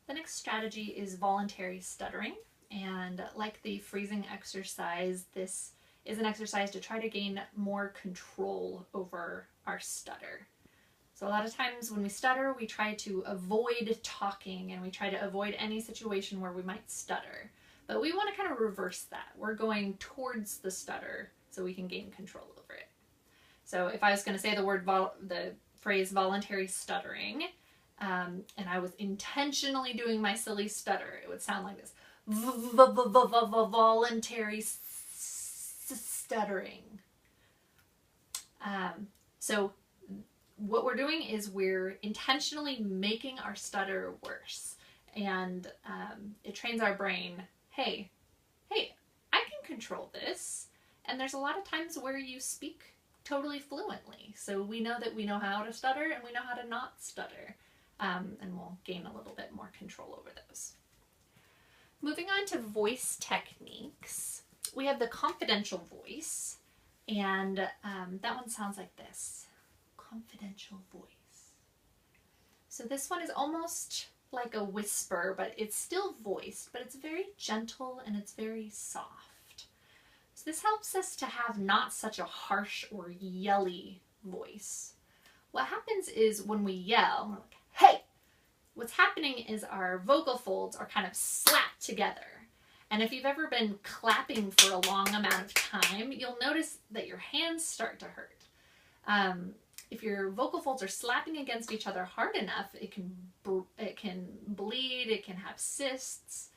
The next strategy is voluntary stuttering. And like the freezing exercise, this is an exercise to try to gain more control over our stutter. So a lot of times when we stutter, we try to avoid talking and we try to avoid any situation where we might stutter. But we want to kind of reverse that. We're going towards the stutter so we can gain control over it. So if I was going to say the phrase voluntary stuttering, and I was intentionally doing my silly stutter, it would sound like this. Voluntary stuttering. So what we're doing is we're intentionally making our stutter worse, and it trains our brain, hey, I can control this. And there's a lot of times where you speak totally fluently, so we know that we know how to stutter and we know how to not stutter, and we'll gain a little bit more control over those. Moving on to voice techniques, we have the confidential voice, and that one sounds like this. Confidential voice. So this one is almost like a whisper, but it's still voiced, but it's very gentle and it's very soft. So this helps us to have not such a harsh or yelly voice. What happens is when we yell, we're like, hey! What's happening is our vocal folds are kind of slapped together. And if you've ever been clapping for a long amount of time, you'll notice that your hands start to hurt. If your vocal folds are slapping against each other hard enough, it can bleed, it can have cysts.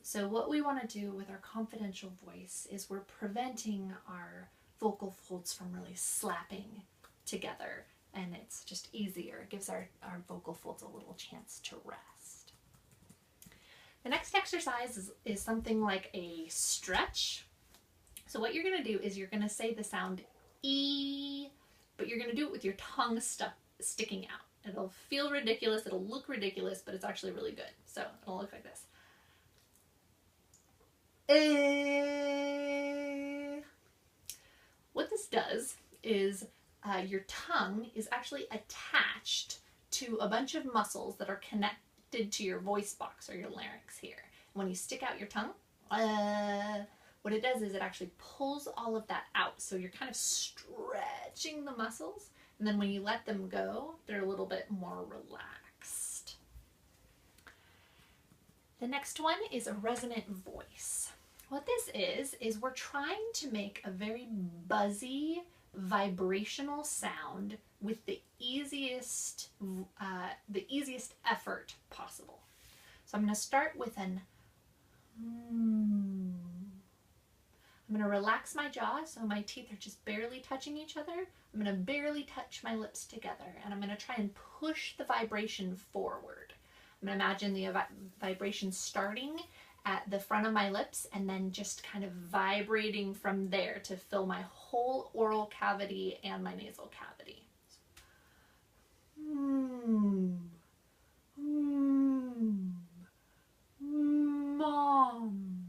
So what we want to do with our confidential voice is we're preventing our vocal folds from really slapping together, and it's just easier. It gives our vocal folds a little chance to rest. The next exercise is something like a stretch. So what you're going to do is you're going to say the sound E, but you're going to do it with your tongue sticking out. It'll feel ridiculous, it'll look ridiculous, but it's actually really good. So it'll look like this. What this does is your tongue is actually attached to a bunch of muscles that are connected to your voice box or your larynx here. When you stick out your tongue, what it does is it actually pulls all of that out. So you're kind of stretching the muscles, and then when you let them go, they're a little bit more relaxed. The next one is a resonant voice. What this is we're trying to make a very buzzy, vibrational sound with the easiest effort possible. So I'm going to start with an I'm going to relax my jaw so my teeth are just barely touching each other. I'm going to barely touch my lips together, and I'm going to try and push the vibration forward. I'm going to imagine the vibration starting at the front of my lips and then just kind of vibrating from there to fill my whole oral cavity and my nasal cavity. Mom.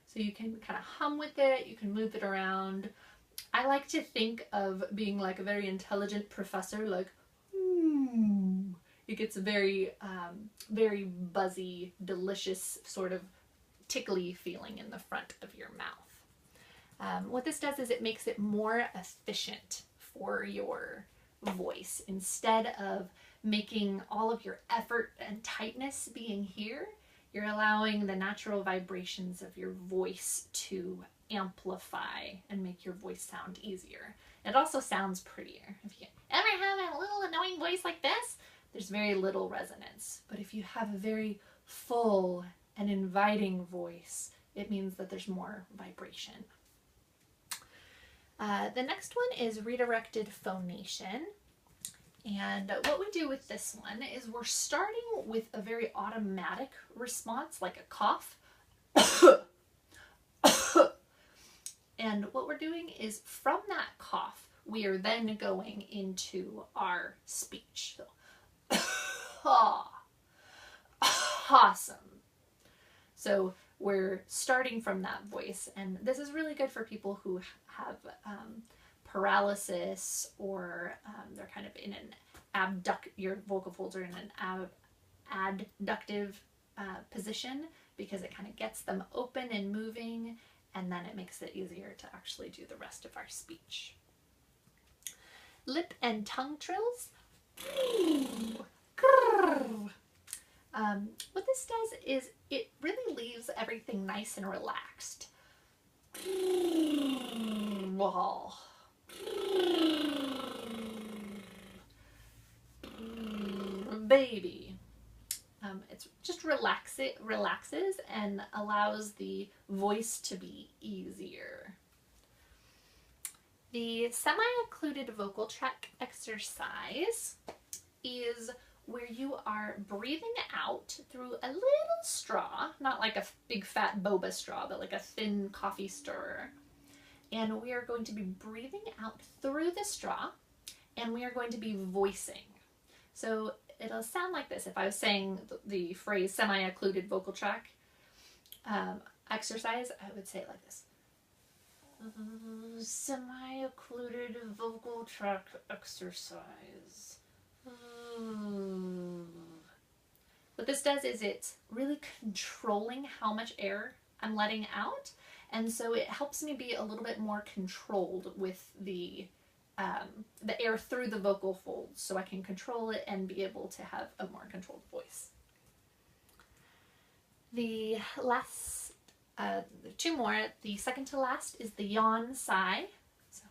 So you can kind of hum with it, you can move it around. I like to think of being like a very intelligent professor, like, It gets a very, very buzzy, delicious, sort of tickly feeling in the front of your mouth. What this does is it makes it more efficient for your voice. Instead of making all of your effort and tightness being here, you're allowing the natural vibrations of your voice to amplify and make your voice sound easier. It also sounds prettier. If you ever have a little annoying voice like this, there's very little resonance. But if you have a very full and inviting voice, it means that there's more vibration. The next one is redirected phonation. And what we do with this one is we're starting with a very automatic response, like a cough. And what we're doing is from that cough, we are then going into our speech. So, awesome. So we're starting from that voice, and this is really good for people who have paralysis, or they're kind of in an your vocal folds are in an adductive position, because it kind of gets them open and moving, and then it makes it easier to actually do the rest of our speech. Lip and tongue trills. What this does is it really leaves everything nice and relaxed. Baby. It's just relaxes and allows the voice to be easier. The semi-occluded vocal tract exercise is where you are breathing out through a little straw, not like a big fat boba straw, but like a thin coffee stirrer. And we are going to be breathing out through the straw, and we are going to be voicing. So it'll sound like this. If I was saying the phrase semi-occluded vocal tract exercise, I would say it like this. Semi-occluded vocal tract exercise. What this does is it's really controlling how much air I'm letting out, and so it helps me be a little bit more controlled with the air through the vocal folds, so I can control it and be able to have a more controlled voice. The last, two more. The second to last is the yawn sigh. So,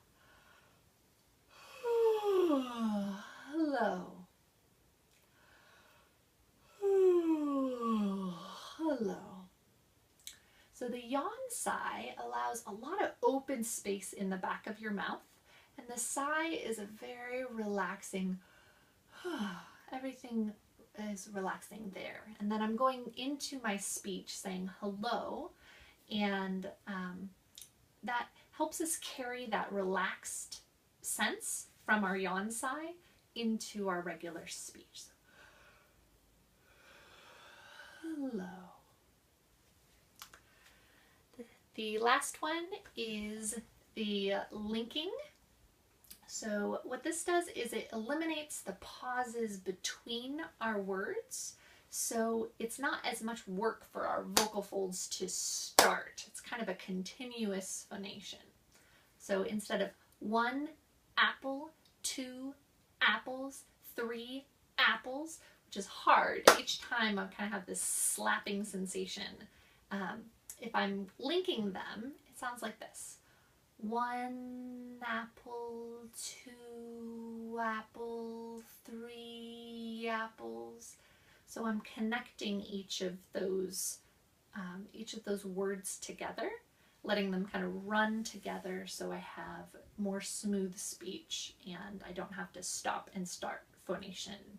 hello. Hello. So the yawn sigh allows a lot of open space in the back of your mouth, and the sigh is a very relaxing, everything is relaxing there. And then I'm going into my speech saying hello, and that helps us carry that relaxed sense from our yawn sigh into our regular speech. Hello. The last one is the linking. So what this does is it eliminates the pauses between our words, so it's not as much work for our vocal folds to start. It's kind of a continuous phonation. So instead of 1 apple, 2 apples, 3 apples, which is hard, each time I kind of have this slapping sensation. If I'm linking them, it sounds like this. 1 apple, 2 apple, 3 apples. So I'm connecting each of those words together, letting them kind of run together, so I have more smooth speech and I don't have to stop and start phonation